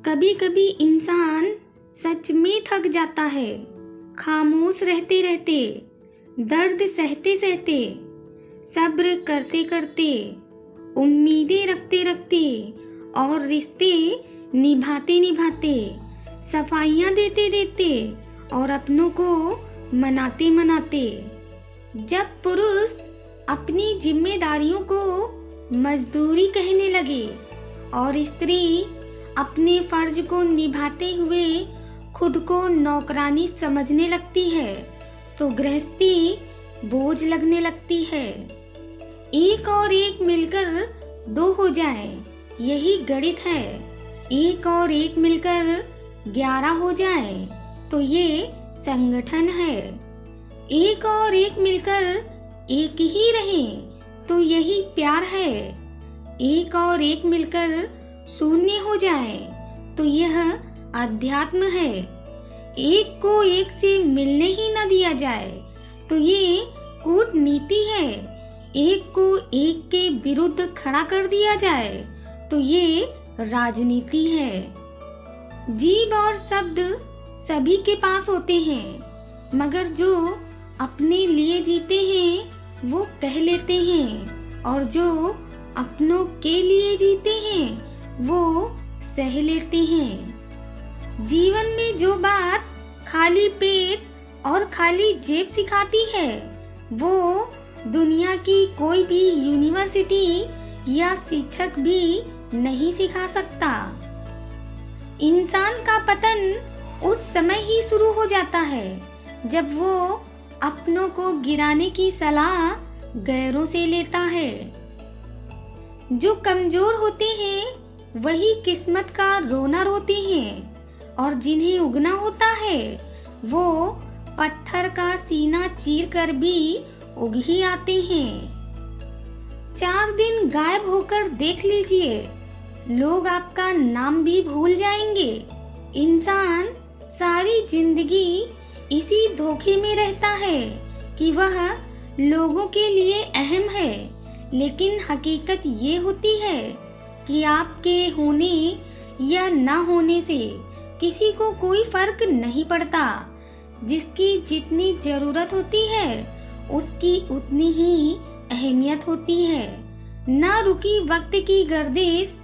कभी कभी इंसान सच में थक जाता है, खामोश रहते रहते, दर्द सहते सहते, सब्र करते करते, उम्मीदें रखते रखते और रिश्ते निभाते निभाते, सफाइयाँ देते देते और अपनों को मनाते मनाते। जब पुरुष अपनी जिम्मेदारियों को मजदूरी कहने लगे और स्त्री अपने फर्ज को निभाते हुए खुद को नौकरानी समझने लगती है, तो गृहस्थी बोझ लगने लगती है। एक और एक मिलकर दो हो जाए, यही गणित है। एक और एक मिलकर 11 हो जाए, तो ये संगठन है। एक और एक मिलकर एक ही रहे, तो यही प्यार है। एक और एक मिलकर शून्य हो जाए, तो यह अध्यात्म है। एक को एक से मिलने ही न दिया जाए, तो ये कूटनीति है। एक को एक के विरुद्ध खड़ा कर दिया जाए, तो ये राजनीति है। जीभ और शब्द सभी के पास होते हैं, मगर जो अपने लिए जीते हैं वो कह लेते हैं, और जो अपनों के लिए जीते हैं वो सह लेते हैं। जीवन में जो बात खाली पेट और खाली जेब सिखाती है, वो दुनिया की कोई भी यूनिवर्सिटी या शिक्षक भी नहीं सिखा सकता। इंसान का पतन उस समय ही शुरू हो जाता है जब वो अपनों को गिराने की सलाह गैरों से लेता है। जो कमजोर होते हैं वही किस्मत का रोना रोते हैं, और जिन्हें उगना होता है वो पत्थर का सीना चीर कर भी उग ही आते हैं। 4 दिन गायब होकर देख लीजिए, लोग आपका नाम भी भूल जाएंगे। इंसान सारी जिंदगी इसी धोखे में रहता है कि वह लोगों के लिए अहम है, लेकिन हकीकत ये होती है कि आपके होने या ना होने से किसी को कोई फर्क नहीं पड़ता। जिसकी जितनी जरूरत होती है उसकी उतनी ही अहमियत होती है। ना रुकी वक्त की गर्दिश,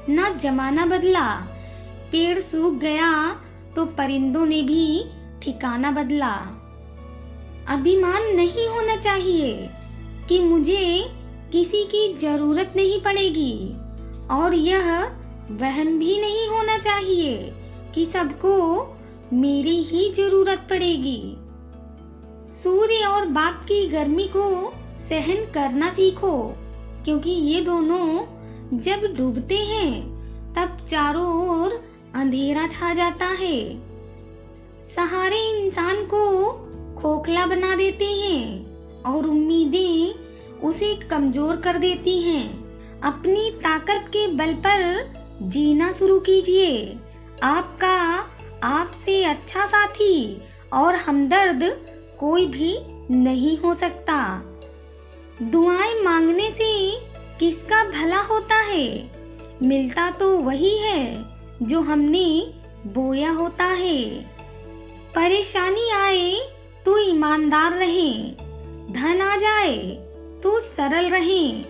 ना जमाना बदला। पेड़ सूख गया तो परिंदों ने भी ठिकाना बदला। अभिमान नहीं होना चाहिए कि मुझे किसी की जरूरत नहीं पड़ेगी, और यह वहम भी नहीं होना चाहिए कि सबको मेरी ही जरूरत पड़ेगी। सूर्य और बाप की गर्मी को सहन करना सीखो, क्योंकि ये दोनों जब डूबते हैं तब चारों ओर अंधेरा छा जाता है। सहारे इंसान को खोखला बना देते हैं और उम्मीदें उसे कमजोर कर देती हैं। अपनी ताकत के बल पर जीना शुरू कीजिए। आपका आपसे अच्छा साथी और हमदर्द कोई भी नहीं हो सकता। दुआएं मांगने से किसका भला होता है? मिलता तो वही है जो हमने बोया होता है। परेशानी आए तो ईमानदार रहें, धन आ जाए तो सरल रहें,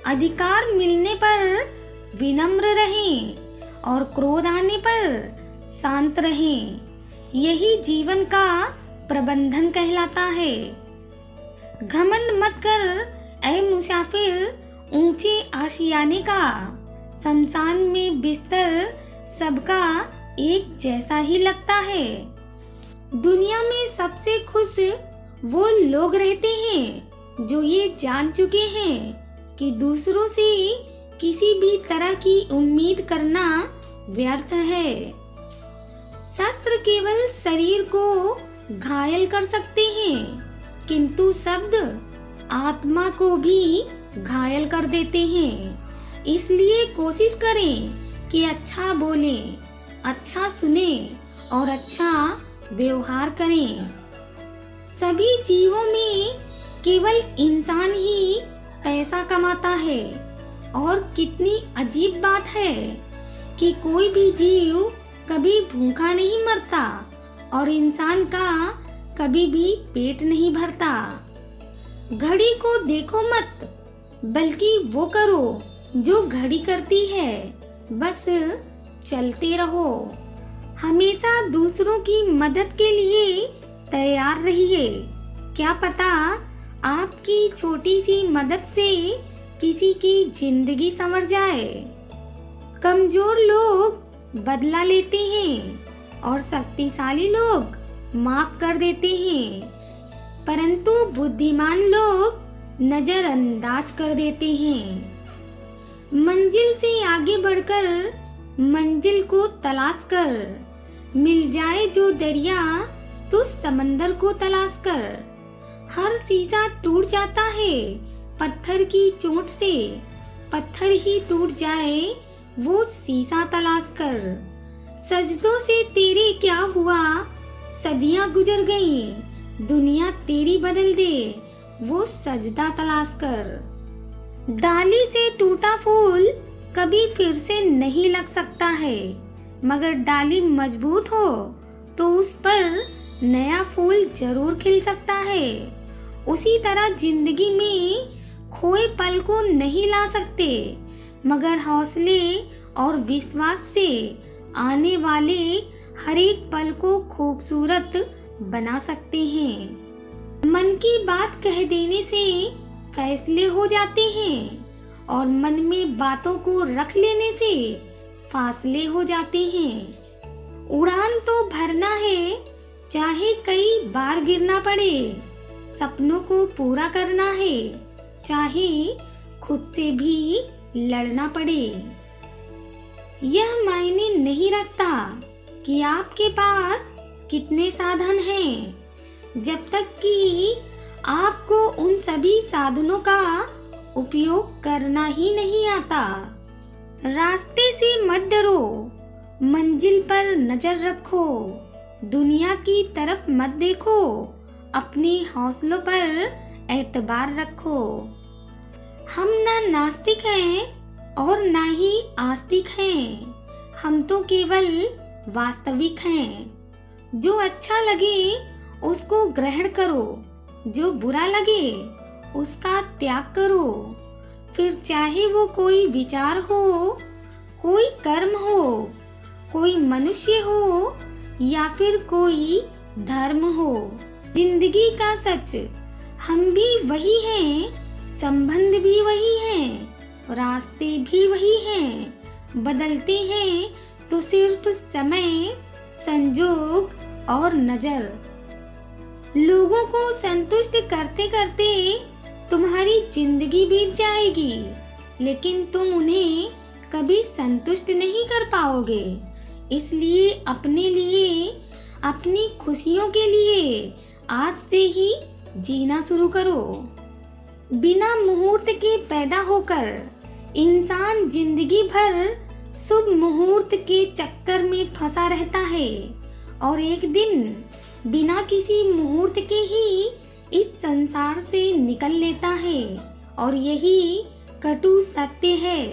अधिकार मिलने पर विनम्र रहें, और क्रोध आने पर शांत रहें। यही जीवन का प्रबंधन कहलाता है। घमंड मत कर ऐ मुसाफिर ऊंचे आशियाने का। शमशान में बिस्तर सबका एक जैसा ही लगता है। दुनिया में सबसे खुश वो लोग रहते हैं जो ये जान चुके हैं कि दूसरों से किसी भी तरह की उम्मीद करना व्यर्थ है। शस्त्र केवल शरीर को घायल कर सकते हैं, किंतु शब्द आत्मा को भी घायल कर देते हैं। इसलिए कोशिश करें कि अच्छा बोलें, अच्छा सुनें और अच्छा व्यवहार करें। सभी जीवों में केवल इंसान ही पैसा कमाता है, और कितनी अजीब बात है कि कोई भी जीव कभी भूखा नहीं मरता और इंसान का कभी भी पेट नहीं भरता। घड़ी को देखो मत, बल्कि वो करो जो घड़ी करती है। बस चलते रहो। हमेशा दूसरों की मदद के लिए तैयार रहिए। क्या पता आपकी छोटी सी मदद से किसी की जिंदगी संवर जाए। कमजोर लोग बदला लेते हैं और शक्तिशाली लोग माफ कर देते हैं, परंतु बुद्धिमान लोग नजरअंदाज कर देते हैं। मंजिल से आगे बढ़कर मंजिल को तलाश कर, मिल जाए जो दरिया तो समंदर को तलाश कर। हर शीशा टूट जाता है पत्थर की चोट से, पत्थर ही टूट जाए वो शीशा तलाश कर। सजदों से तेरे क्या हुआ, सदियां गुजर गईं, दुनिया तेरी बदल दे वो सजदा तलाश कर। डाली से टूटा फूल कभी फिर से नहीं लग सकता है, मगर डाली मजबूत हो तो उस पर नया फूल जरूर खिल सकता है। उसी तरह जिंदगी में खोए पल को नहीं ला सकते, मगर हौसले और विश्वास से आने वाले हर एक पल को खूबसूरत बना सकते हैं। मन की बात कह देने से फैसले हो जाते हैं और मन में बातों को रख लेने से फासले हो जाते हैं। उड़ान तो भरना है, चाहे कई बार गिरना पड़े। सपनों को पूरा करना है, चाहे खुद से भी लड़ना पड़े। यह मायने नहीं रखता कि आपके पास कितने साधन हैं, जब तक कि आपको उन सभी साधनों का उपयोग करना ही नहीं आता। रास्ते से मत डरो, मंजिल पर नजर रखो। दुनिया की तरफ मत देखो, अपने हौसलों पर एतबार रखो। हम ना नास्तिक हैं और ना ही आस्तिक हैं, हम तो केवल वास्तविक हैं। जो अच्छा लगे उसको ग्रहण करो, जो बुरा लगे उसका त्याग करो। फिर चाहे वो कोई विचार हो, कोई कर्म हो, कोई मनुष्य हो या फिर कोई धर्म हो। जिंदगी का सच हम भी वही हैं, संबंध भी वही हैं, रास्ते भी वही हैं। बदलते हैं तो सिर्फ समय, संजोग और नजर। लोगों को संतुष्ट करते करते तुम्हारी जिंदगी बीत जाएगी, लेकिन तुम उन्हें कभी संतुष्ट नहीं कर पाओगे। इसलिए अपने लिए, अपनी खुशियों के लिए आज से ही जीना शुरू करो। बिना मुहूर्त के पैदा होकर इंसान जिंदगी भर शुभ मुहूर्त के चक्कर में फंसा रहता है और एक दिन बिना किसी मुहूर्त के ही इस संसार से निकल लेता है। और यही कटु सत्य है।